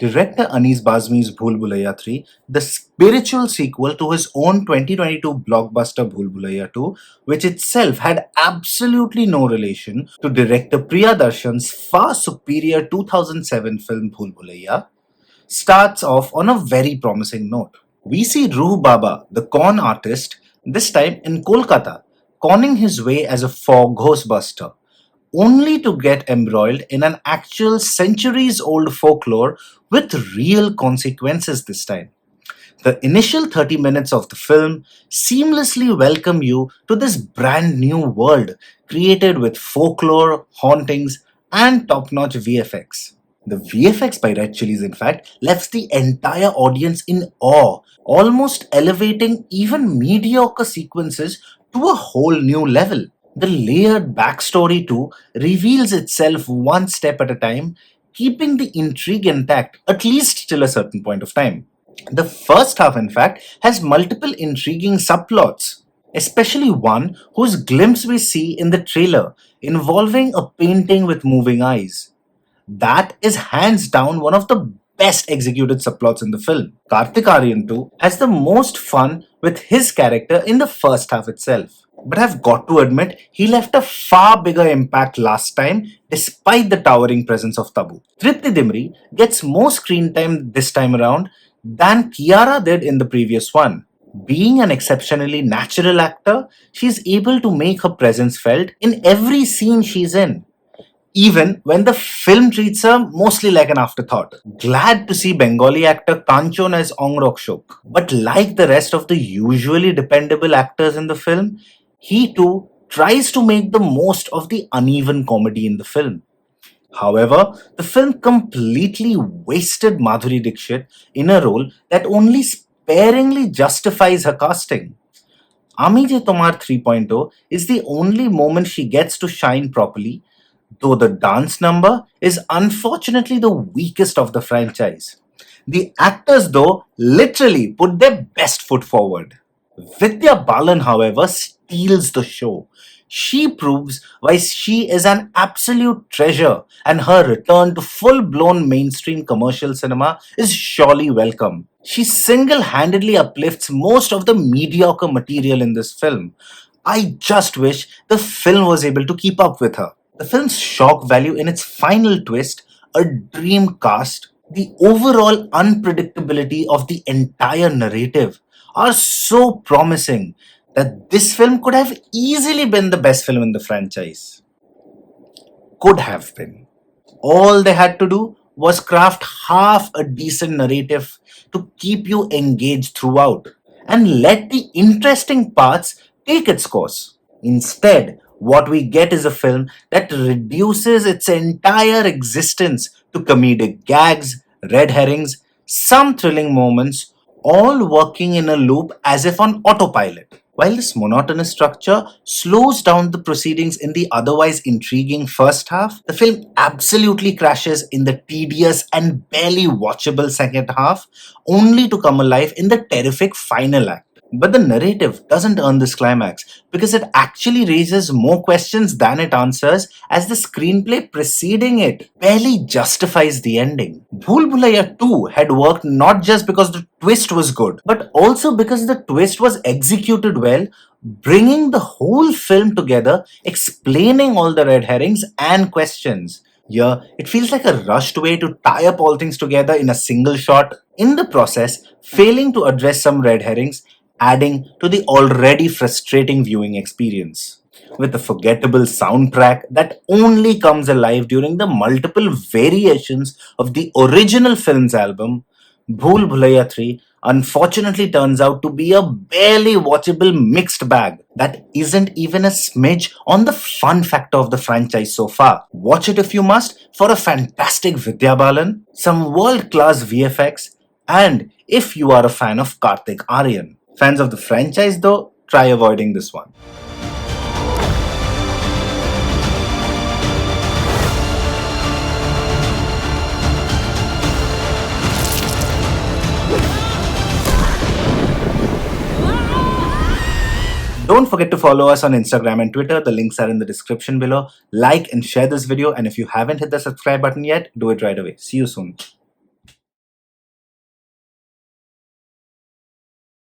Director Anis Bazmi's Bhool Bhulaiyaa 3, the spiritual sequel to his own 2022 blockbuster Bhool Bhulaiyaa 2, which itself had absolutely no relation to director Priyadarshan's far superior 2007 film Bhool Bhulaiyaa, starts off on a very promising note. We see Ruh Baba, the con artist, this time in Kolkata, conning his way as a fog ghostbuster, only to get embroiled in an actual centuries old folklore with real consequences this time. The initial 30 minutes of the film seamlessly welcome you to this brand new world created with folklore, hauntings, and top notch VFX. The VFX by Red Chillies, in fact, left the entire audience in awe, almost elevating even mediocre sequences to a whole new level. The layered backstory too reveals itself one step at a time, keeping the intrigue intact, at least till a certain point of time. The first half, in fact, has multiple intriguing subplots, especially one whose glimpse we see in the trailer involving a painting with moving eyes. That is hands down one of the best executed subplots in the film. Kartik Aaryan too has the most fun with his character in the first half itself. But I've got to admit, he left a far bigger impact last time despite the towering presence of Tabu. Triptii Dimri gets more screen time this time around than Kiara did in the previous one. Being an exceptionally natural actor, she's able to make her presence felt in every scene she's in, even when the film treats her mostly like an afterthought. Glad to see Bengali actor Kanchon as Ong Rokshok. But like the rest of the usually dependable actors in the film, he too tries to make the most of the uneven comedy in the film. However, the film completely wasted Madhuri Dixit in a role that only sparingly justifies her casting. Ami Je Tomar 3.0 is the only moment she gets to shine properly, though the dance number is unfortunately the weakest of the franchise. The actors, though, literally put their best foot forward. Vidya Balan, however, steals the show. She proves why she is an absolute treasure, and her return to full blown mainstream commercial cinema is surely welcome. She single handedly uplifts most of the mediocre material in this film. I just wish the film was able to keep up with her. The film's shock value in its final twist, a dream cast, the overall unpredictability of the entire narrative are so promising that this film could have easily been the best film in the franchise. Could have been. All they had to do was craft half a decent narrative to keep you engaged throughout and let the interesting parts take its course. Instead, what we get is a film that reduces its entire existence to comedic gags, red herrings, some thrilling moments, all working in a loop as if on autopilot. While this monotonous structure slows down the proceedings in the otherwise intriguing first half, the film absolutely crashes in the tedious and barely watchable second half, only to come alive in the terrific final act. But the narrative doesn't earn this climax because it actually raises more questions than it answers, as the screenplay preceding it barely justifies the ending. Bhool Bhulaiyaa 2 had worked not just because the twist was good, but also because the twist was executed well, bringing the whole film together, explaining all the red herrings and questions. Here, it feels like a rushed way to tie up all things together in a single shot, in the process, failing to address some red herrings, adding to the already frustrating viewing experience. With a forgettable soundtrack that only comes alive during the multiple variations of the original film's album, Bhool Bhulaiyaa 3 unfortunately turns out to be a barely watchable mixed bag that isn't even a smidge on the fun factor of the franchise so far. Watch it if you must for a fantastic Vidya Balan, some world-class VFX, and if you are a fan of Kartik Aaryan. Fans of the franchise, though, try avoiding this one. Don't forget to follow us on Instagram and Twitter. The links are in the description below. Like and share this video, and if you haven't hit the subscribe button yet, do it right away. See you soon.